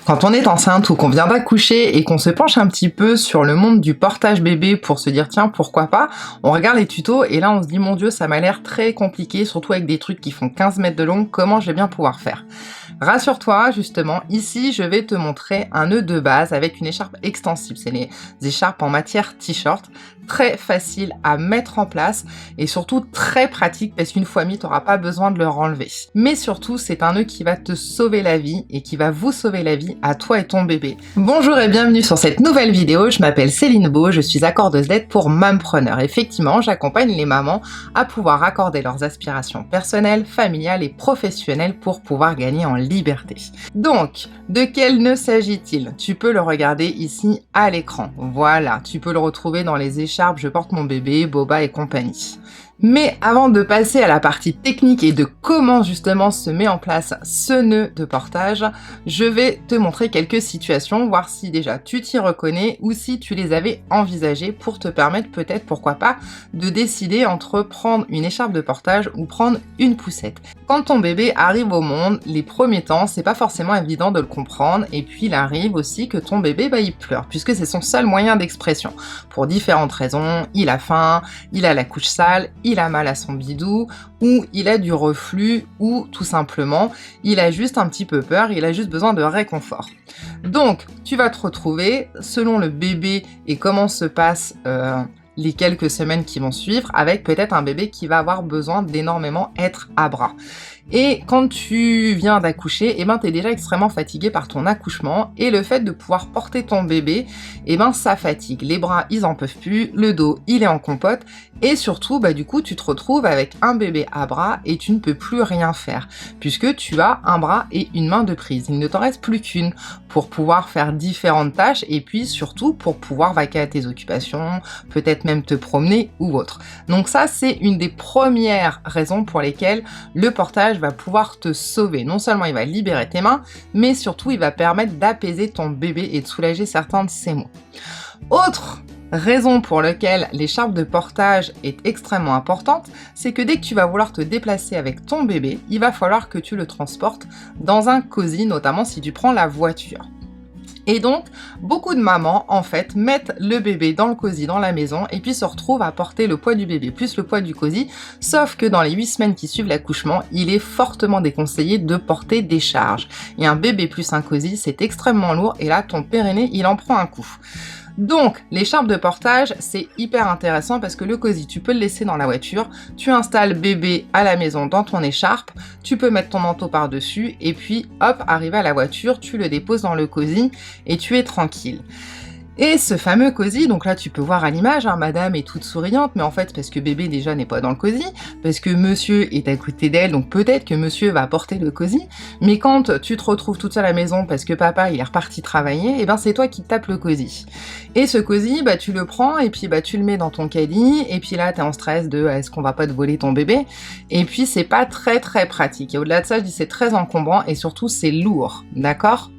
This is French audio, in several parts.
Quand on est enceinte ou qu'on vient d'accoucher et qu'on se penche un petit peu sur le monde du portage bébé pour se dire tiens pourquoi pas, on regarde les tutos et là on se dit mon dieu ça m'a l'air très compliqué, surtout avec des trucs qui font 15 mètres de long, comment je vais bien pouvoir faire? Rassure-toi justement, ici je vais te montrer un nœud de base avec une écharpe extensible, c'est les écharpes en matière t-shirt, très facile à mettre en place et surtout très pratique parce qu'une fois mis tu n'auras pas besoin de le renlever. Mais surtout c'est un nœud qui va te sauver la vie et qui va vous sauver la vie à toi et ton bébé. Bonjour et bienvenue sur cette nouvelle vidéo, je m'appelle Céline Beau, je suis accordeuse d'aide pour Mompreneur. Effectivement, j'accompagne les mamans à pouvoir accorder leurs aspirations personnelles, familiales et professionnelles pour pouvoir gagner en liberté. Donc, de quel nœud s'agit-il? Tu peux le regarder ici à l'écran. Voilà, tu peux le retrouver dans les écharpes Je porte mon bébé, Boba et compagnie. Mais avant de passer à la partie technique et de comment justement se met en place ce nœud de portage, je vais te montrer quelques situations, voir si déjà tu t'y reconnais ou si tu les avais envisagées pour te permettre peut-être, pourquoi pas, de décider entre prendre une écharpe de portage ou prendre une poussette. Quand ton bébé arrive au monde, les premiers temps, c'est pas forcément évident de le comprendre et puis il arrive aussi que ton bébé, il pleure puisque c'est son seul moyen d'expression. Pour différentes raisons, il a faim, il a la couche sale, il a mal à son bidou, ou il a du reflux, ou tout simplement, il a juste un petit peu peur, il a juste besoin de réconfort. Donc, tu vas te retrouver, selon le bébé et comment se passent les quelques semaines qui vont suivre, avec peut-être un bébé qui va avoir besoin d'énormément être à bras. Et quand tu viens d'accoucher, t'es déjà extrêmement fatigué par ton accouchement et le fait de pouvoir porter ton bébé, ça fatigue. Les bras, ils en peuvent plus, le dos, il est en compote et surtout, du coup, tu te retrouves avec un bébé à bras et tu ne peux plus rien faire puisque tu as un bras et une main de prise. Il ne t'en reste plus qu'une pour pouvoir faire différentes tâches et puis surtout pour pouvoir vaquer à tes occupations, peut-être même te promener ou autre. Donc ça, c'est une des premières raisons pour lesquelles le portage va pouvoir te sauver. Non seulement il va libérer tes mains, mais surtout il va permettre d'apaiser ton bébé et de soulager certains de ses maux. Autre raison pour laquelle l'écharpe de portage est extrêmement importante, c'est que dès que tu vas vouloir te déplacer avec ton bébé, il va falloir que tu le transportes dans un cosy, notamment si tu prends la voiture. Et donc, beaucoup de mamans, en fait, mettent le bébé dans le cosy dans la maison et puis se retrouvent à porter le poids du bébé plus le poids du cosy, sauf que dans les 8 semaines qui suivent l'accouchement, il est fortement déconseillé de porter des charges. Et un bébé plus un cosy, c'est extrêmement lourd et là, ton périnée, il en prend un coup. Donc, l'écharpe de portage, c'est hyper intéressant parce que le cosy, tu peux le laisser dans la voiture, tu installes bébé à la maison dans ton écharpe, tu peux mettre ton manteau par-dessus et puis hop, arrivé à la voiture, tu le déposes dans le cosy et tu es tranquille. Et ce fameux cosy, donc là tu peux voir à l'image, madame est toute souriante, mais en fait parce que bébé déjà n'est pas dans le cosy, parce que monsieur est à côté d'elle, donc peut-être que monsieur va porter le cosy, mais quand tu te retrouves toute seule à la maison parce que papa il est reparti travailler, c'est toi qui tapes le cosy. Et ce cosy, tu le prends et puis tu le mets dans ton caddie, et puis là t'es en stress de est-ce qu'on va pas te voler ton bébé, et puis c'est pas très pratique. Et au-delà de ça, je dis c'est très encombrant et surtout c'est lourd, d'accord ?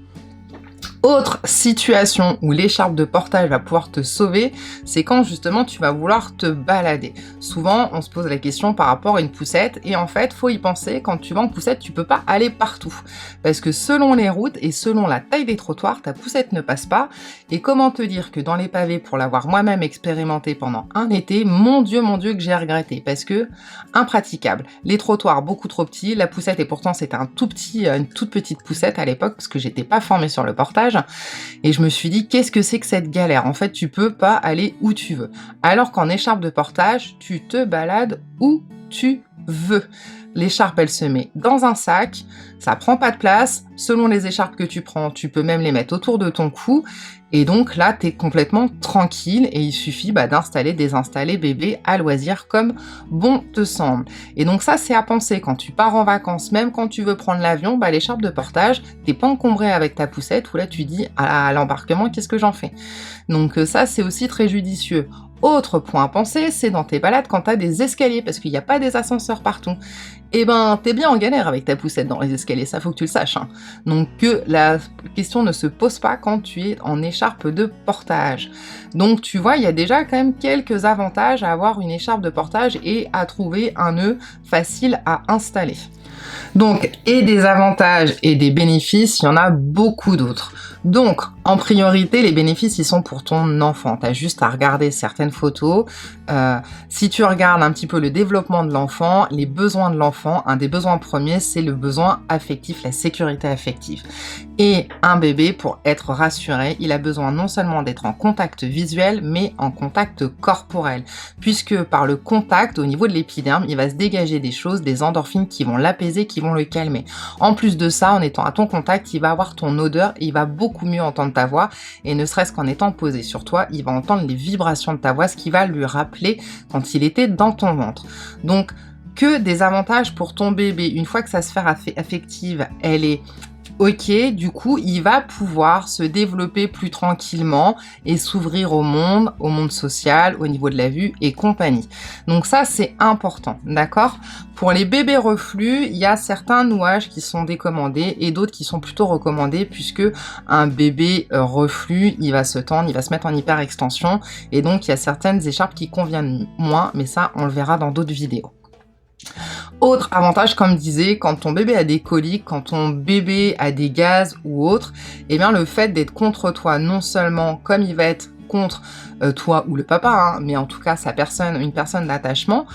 Autre situation où l'écharpe de portage va pouvoir te sauver, c'est quand justement tu vas vouloir te balader. Souvent, on se pose la question par rapport à une poussette et en fait, faut y penser, quand tu vas en poussette, tu peux pas aller partout. Parce que selon les routes et selon la taille des trottoirs, ta poussette ne passe pas. Et comment te dire que dans les pavés, pour l'avoir moi-même expérimenté pendant un été, mon Dieu que j'ai regretté parce que impraticable. Les trottoirs beaucoup trop petits, la poussette et pourtant c'était une toute petite poussette à l'époque parce que j'étais pas formée sur le portage. Et je me suis dit, qu'est-ce que c'est que cette galère? En fait, tu peux pas aller où tu veux. Alors qu'en écharpe de portage, tu te balades où tu veux. L'écharpe, elle se met dans un sac, ça prend pas de place. Selon les écharpes que tu prends, tu peux même les mettre autour de ton cou. Et donc là, t'es complètement tranquille et il suffit d'installer, désinstaller bébé à loisir comme bon te semble. Et donc ça, c'est à penser quand tu pars en vacances, même quand tu veux prendre l'avion, l'écharpe de portage, t'es pas encombré avec ta poussette où là tu dis à l'embarquement, qu'est-ce que j'en fais? Donc ça, c'est aussi très judicieux. Autre point à penser, c'est dans tes balades quand t'as des escaliers, parce qu'il n'y a pas des ascenseurs partout. T'es bien en galère avec ta poussette dans les escaliers, ça faut que tu le saches. Donc que la question ne se pose pas quand tu es en écharpe de portage. Donc tu vois, il y a déjà quand même quelques avantages à avoir une écharpe de portage et à trouver un nœud facile à installer. Donc, et des avantages et des bénéfices, il y en a beaucoup d'autres. Donc, en priorité, les bénéfices, ils sont pour ton enfant. Tu as juste à regarder certaines photos. Si tu regardes un petit peu le développement de l'enfant, les besoins de l'enfant, un des besoins premiers, c'est le besoin affectif, la sécurité affective. Et un bébé, pour être rassuré, il a besoin non seulement d'être en contact visuel, mais en contact corporel. Puisque par le contact, au niveau de l'épiderme, il va se dégager des choses, des endorphines qui vont l'apaiser, qui vont le calmer. En plus de ça, en étant à ton contact, il va avoir ton odeur et il va beaucoup mieux entendre ta voix. Et ne serait-ce qu'en étant posé sur toi, il va entendre les vibrations de ta voix, ce qui va lui rappeler quand il était dans ton ventre. Donc, que des avantages pour ton bébé. Une fois que sa sphère affective, elle est ok, du coup, il va pouvoir se développer plus tranquillement et s'ouvrir au monde social, au niveau de la vue et compagnie. Donc ça, c'est important, d'accord? Pour les bébés reflux, il y a certains nouages qui sont décommandés et d'autres qui sont plutôt recommandés puisque un bébé reflux, il va se tendre, il va se mettre en hyperextension et donc il y a certaines écharpes qui conviennent moins, mais ça, on le verra dans d'autres vidéos. Autre avantage, comme je disais, quand ton bébé a des coliques, quand ton bébé a des gaz ou autre, eh bien le fait d'être contre toi, non seulement comme il va être contre toi ou le papa, hein, mais en tout cas une personne d'attachement,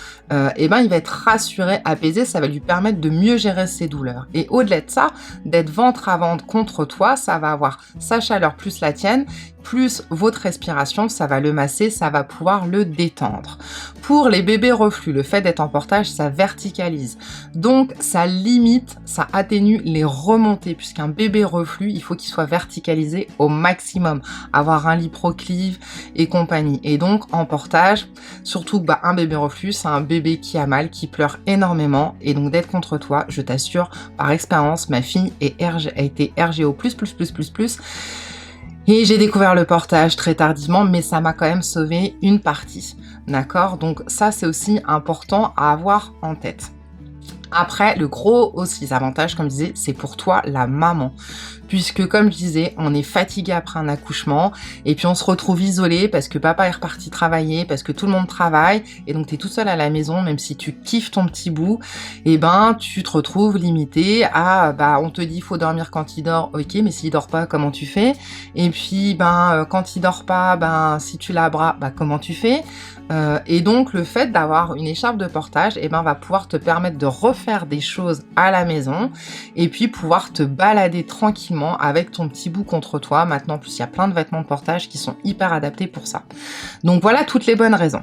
eh ben il va être rassuré, apaisé, ça va lui permettre de mieux gérer ses douleurs. Et au-delà de ça, d'être ventre à ventre contre toi, ça va avoir sa chaleur plus la tienne, plus votre respiration, ça va le masser, ça va pouvoir le détendre. Pour les bébés reflux, le fait d'être en portage, ça verticalise. Donc, ça limite, ça atténue les remontées, puisqu'un bébé reflux, il faut qu'il soit verticalisé au maximum, avoir un lit proclive et compagnie. Et donc, en portage, surtout que un bébé reflux, c'est un bébé qui a mal, qui pleure énormément, et donc d'être contre toi, je t'assure, par expérience, ma fille a été RGO++++++, et j'ai découvert le portage très tardivement, mais ça m'a quand même sauvé une partie. D'accord? Donc ça, c'est aussi important à avoir en tête. Après, le gros aussi avantage, comme je disais, c'est pour toi, la maman. Puisque, comme je disais, on est fatigué après un accouchement et puis on se retrouve isolé parce que papa est reparti travailler, parce que tout le monde travaille et donc tu es tout seul à la maison, même si tu kiffes ton petit bout, et ben tu te retrouves limité à, on te dit il faut dormir quand il dort, ok, mais s'il dort pas, comment tu fais? Et puis, quand il dort pas, si tu l'as à bras, comment tu fais? Et donc le fait d'avoir une écharpe de portage, va pouvoir te permettre de refaire des choses à la maison et puis pouvoir te balader tranquillement avec ton petit bout contre toi. Maintenant, en plus, il y a plein de vêtements de portage qui sont hyper adaptés pour ça. Donc voilà toutes les bonnes raisons.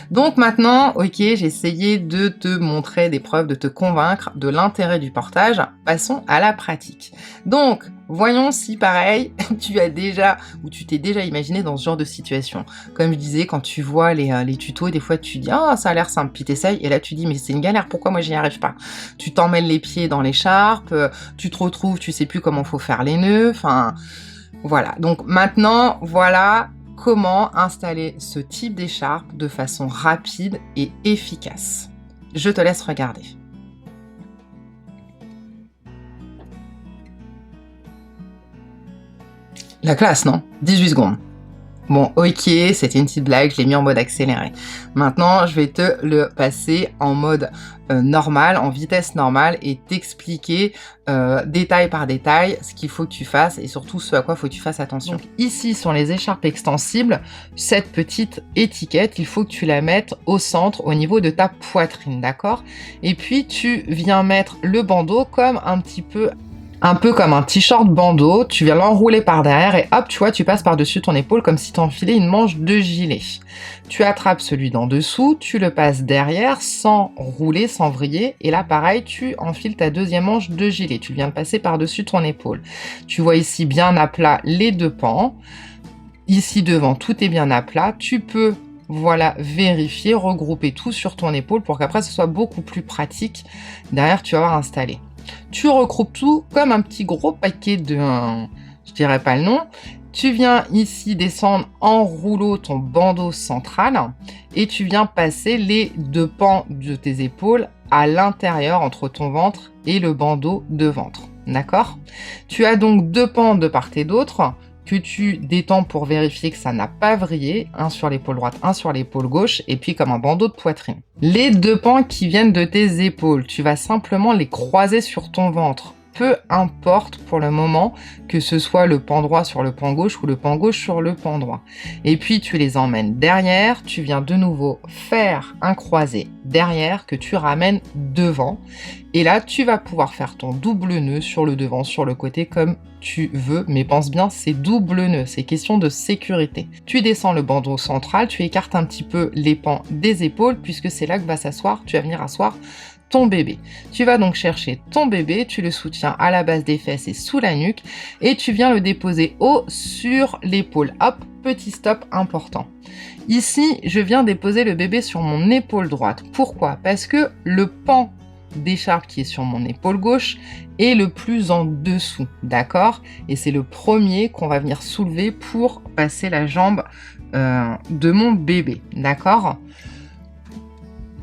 Donc maintenant, ok, j'ai essayé de te montrer des preuves, de te convaincre de l'intérêt du portage. Passons à la pratique. Donc, voyons si pareil, tu as déjà ou tu t'es déjà imaginé dans ce genre de situation. Comme je disais, quand tu vois les tutos, des fois tu dis ah ça a l'air simple, puis t'essayes et là tu dis mais c'est une galère, pourquoi moi j'y arrive pas? Tu t'emmêles les pieds dans l'écharpe, tu te retrouves, tu sais plus comment faut faire les nœuds, enfin voilà. Donc maintenant, voilà comment installer ce type d'écharpe de façon rapide et efficace. Je te laisse regarder. La classe, non? 18 secondes. Bon, ok, c'était une petite blague, je l'ai mis en mode accéléré. Maintenant, je vais te le passer en mode normal, en vitesse normale, et t'expliquer détail par détail ce qu'il faut que tu fasses et surtout ce à quoi il faut que tu fasses attention. Donc, ici, sur les écharpes extensibles, cette petite étiquette, il faut que tu la mettes au centre, au niveau de ta poitrine, d'accord? Et puis, tu viens mettre le bandeau comme un peu comme un t-shirt bandeau, tu viens l'enrouler par derrière et hop, tu vois, tu passes par-dessus ton épaule comme si tu enfilais une manche de gilet. Tu attrapes celui d'en dessous, tu le passes derrière sans rouler, sans vriller, et là pareil, tu enfiles ta deuxième manche de gilet, tu viens le passer par-dessus ton épaule. Tu vois ici bien à plat les deux pans, ici devant tout est bien à plat, tu peux vérifier, regrouper tout sur ton épaule pour qu'après ce soit beaucoup plus pratique, derrière tu vas avoir installé. Tu regroupes tout comme un petit gros paquet je dirais pas le nom. Tu viens ici descendre en rouleau ton bandeau central et tu viens passer les deux pans de tes épaules à l'intérieur entre ton ventre et le bandeau de ventre. D'accord? Tu as donc deux pans de part et d'autre. que tu détends pour vérifier que ça n'a pas vrillé, un sur l'épaule droite, un sur l'épaule gauche, et puis comme un bandeau de poitrine. Les deux pans qui viennent de tes épaules, tu vas simplement les croiser sur ton ventre. Peu importe pour le moment que ce soit le pan droit sur le pan gauche ou le pan gauche sur le pan droit. Et puis tu les emmènes derrière, tu viens de nouveau faire un croisé derrière que tu ramènes devant. Et là, tu vas pouvoir faire ton double nœud sur le devant, sur le côté comme tu veux, mais pense bien, c'est double nœud, c'est question de sécurité. Tu descends le bandeau central, tu écartes un petit peu les pans des épaules puisque c'est là que va s'asseoir, tu vas venir asseoir ton bébé. Tu vas donc chercher ton bébé, tu le soutiens à la base des fesses et sous la nuque et tu viens le déposer haut sur l'épaule. Hop, petit stop important. Ici, je viens déposer le bébé sur mon épaule droite. Pourquoi? Parce que le pan d'écharpe qui est sur mon épaule gauche est le plus en dessous, d'accord? Et c'est le premier qu'on va venir soulever pour passer la jambe de mon bébé, d'accord?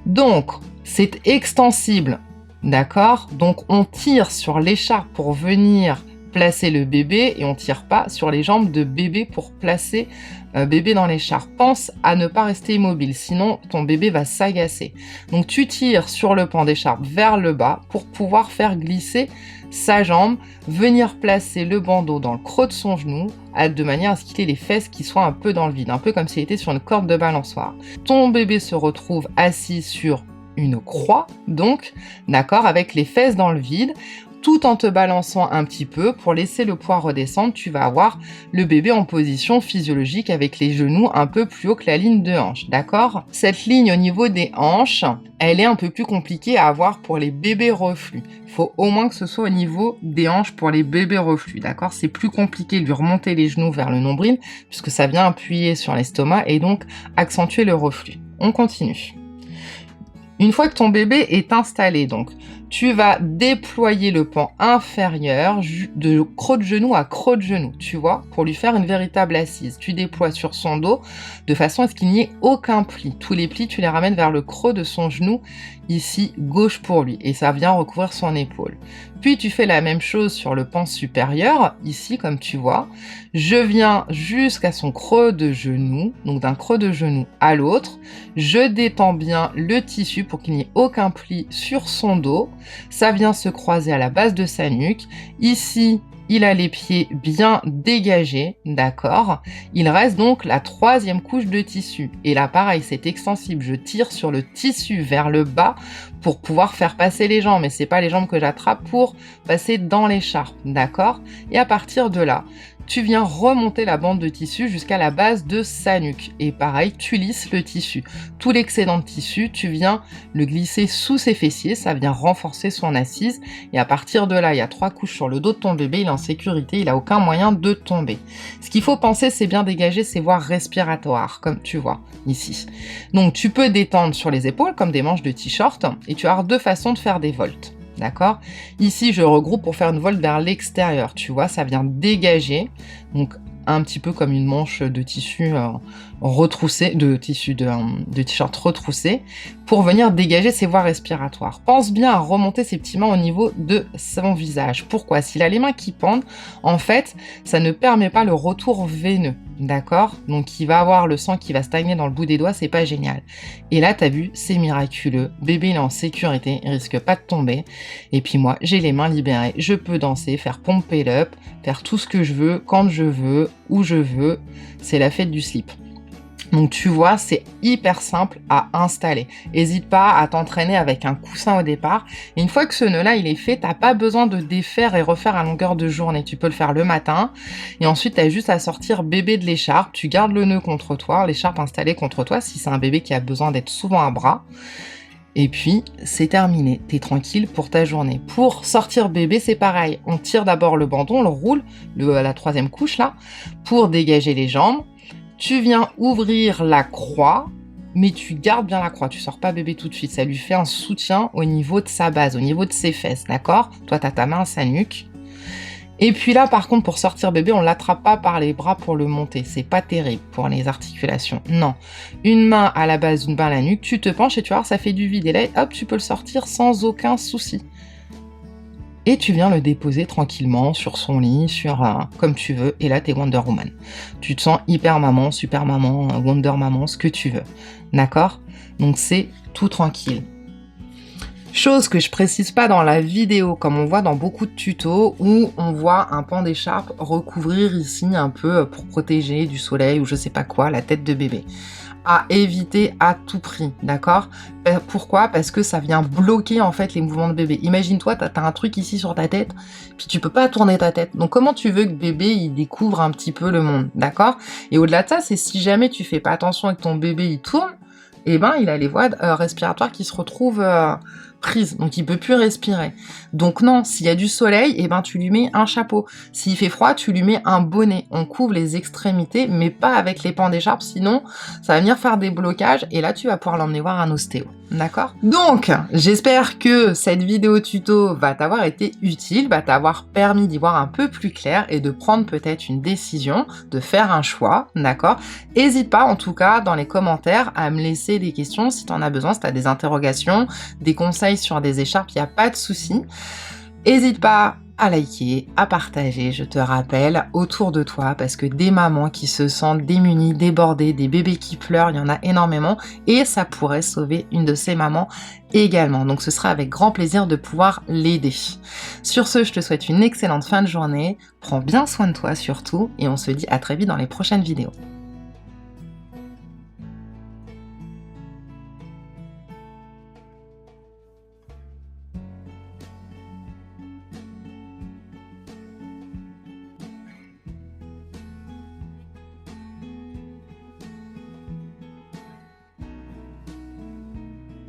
Donc, c'est extensible, d'accord? Donc, on tire sur l'écharpe pour venir placer le bébé et on tire pas sur les jambes de bébé pour placer bébé dans l'écharpe. Pense à ne pas rester immobile, sinon ton bébé va s'agacer. Donc, tu tires sur le pan d'écharpe vers le bas pour pouvoir faire glisser sa jambe, venir placer le bandeau dans le creux de son genou, de manière à ce qu'il ait les fesses qui soient un peu dans le vide, un peu comme s'il était sur une corde de balançoire. Ton bébé se retrouve assis sur une croix, donc, d'accord, avec les fesses dans le vide, tout en te balançant un petit peu pour laisser le poids redescendre. Tu vas avoir le bébé en position physiologique avec les genoux un peu plus haut que la ligne de hanche, d'accord? Cette ligne au niveau des hanches, elle est un peu plus compliquée à avoir pour les bébés reflux. Il faut au moins que ce soit au niveau des hanches pour les bébés reflux, d'accord? C'est plus compliqué de lui remonter les genoux vers le nombril puisque ça vient appuyer sur l'estomac et donc accentuer le reflux. On continue. Une fois que ton bébé est installé, donc, tu vas déployer le pan inférieur de creux de genou à creux de genou, tu vois, pour lui faire une véritable assise. Tu déploies sur son dos de façon à ce qu'il n'y ait aucun pli. Tous les plis, tu les ramènes vers le creux de son genou, ici, gauche pour lui, et ça vient recouvrir son épaule. Puis tu fais la même chose sur le pan supérieur, ici, comme tu vois. Je viens jusqu'à son creux de genou, donc d'un creux de genou à l'autre. Je détends bien le tissu pour qu'il n'y ait aucun pli sur son dos. Ça vient se croiser à la base de sa nuque. Ici, il a les pieds bien dégagés, d'accord? Il reste donc la troisième couche de tissu. Et là, pareil, c'est extensible. Je tire sur le tissu vers le bas pour pouvoir faire passer les jambes. Mais c'est pas les jambes que j'attrape pour passer dans l'écharpe, d'accord? Et à partir de là, tu viens remonter la bande de tissu jusqu'à la base de sa nuque. Et pareil, tu lisses le tissu. Tout l'excédent de tissu, tu viens le glisser sous ses fessiers, ça vient renforcer son assise. Et à partir de là, il y a 3 couches sur le dos de ton bébé, il est en sécurité, il n'a aucun moyen de tomber. Ce qu'il faut penser, c'est bien dégager ses voies respiratoires, comme tu vois ici. Donc tu peux détendre sur les épaules, comme des manches de t-shirt, et tu as 2 façons de faire des volts. D'accord? Ici, je regroupe pour faire une volte vers l'extérieur. Tu vois, ça vient dégager. Donc, un petit peu comme une manche de tissu retroussé, de t-shirt retroussé, pour venir dégager ses voies respiratoires. Pense bien à remonter ses petits mains au niveau de son visage. Pourquoi? S'il a les mains qui pendent, en fait, ça ne permet pas le retour veineux. D'accord? Donc, il va avoir le sang qui va stagner dans le bout des doigts, c'est pas génial. Et là, t'as vu, c'est miraculeux. Bébé, il est en sécurité, il risque pas de tomber. Et puis moi, j'ai les mains libérées. Je peux danser, faire pomper l'up, faire tout ce que je veux, quand je veux, où je veux. C'est la fête du slip. Donc tu vois, c'est hyper simple à installer. N'hésite pas à t'entraîner avec un coussin au départ. Et une fois que ce nœud-là, il est fait, t'as pas besoin de défaire et refaire à longueur de journée. Tu peux le faire le matin. Et ensuite, t'as juste à sortir bébé de l'écharpe. Tu gardes le nœud contre toi, l'écharpe installée contre toi, si c'est un bébé qui a besoin d'être souvent à bras. Et puis, c'est terminé. T'es tranquille pour ta journée. Pour sortir bébé, c'est pareil. On tire d'abord le bandon, on le roule, la troisième couche là, pour dégager les jambes. Tu viens ouvrir la croix, mais tu gardes bien la croix. Tu sors pas bébé tout de suite. Ça lui fait un soutien au niveau de sa base, au niveau de ses fesses, d'accord? Toi, tu as ta main à sa nuque. Et puis là, par contre, pour sortir bébé, on l'attrape pas par les bras pour le monter. C'est pas terrible pour les articulations. Non. Une main à la base, une main à la nuque. Tu te penches et tu vas voir, ça fait du vide. Et là, hop, tu peux le sortir sans aucun souci. et tu viens le déposer tranquillement sur son lit, comme tu veux, et là t'es Wonder Woman. Tu te sens hyper maman, super maman, Wonder maman, ce que tu veux, d'accord? Donc c'est tout tranquille. Chose que je précise pas dans la vidéo, comme on voit dans beaucoup de tutos, où on voit un pan d'écharpe recouvrir ici un peu pour protéger du soleil ou je sais pas quoi, la tête de bébé. À éviter à tout prix, d'accord? Pourquoi? Parce que ça vient bloquer en fait les mouvements de bébé. Imagine-toi, t'as un truc ici sur ta tête, puis tu peux pas tourner ta tête. Donc comment tu veux que bébé il découvre un petit peu le monde, d'accord? Et au-delà de ça, c'est si jamais tu fais pas attention et que ton bébé il tourne, eh ben il a les voies respiratoires qui se retrouvent prise, donc il peut plus respirer. Donc non, s'il y a du soleil, eh ben tu lui mets un chapeau. S'il fait froid, tu lui mets un bonnet. On couvre les extrémités, mais pas avec les pans d'écharpe, sinon ça va venir faire des blocages et là tu vas pouvoir l'emmener voir un ostéo. D'accord? Donc, j'espère que cette vidéo tuto va t'avoir été utile, va t'avoir permis d'y voir un peu plus clair et de prendre peut-être une décision, de faire un choix, d'accord? N'hésite pas en tout cas dans les commentaires à me laisser des questions si tu en as besoin, si tu as des interrogations, des conseils sur des écharpes, il n'y a pas de souci. N'hésite pas à liker, à partager, je te rappelle, autour de toi, parce que des mamans qui se sentent démunies, débordées, des bébés qui pleurent, il y en a énormément, et ça pourrait sauver une de ces mamans également. Donc ce sera avec grand plaisir de pouvoir l'aider. Sur ce, je te souhaite une excellente fin de journée, prends bien soin de toi surtout, et on se dit à très vite dans les prochaines vidéos.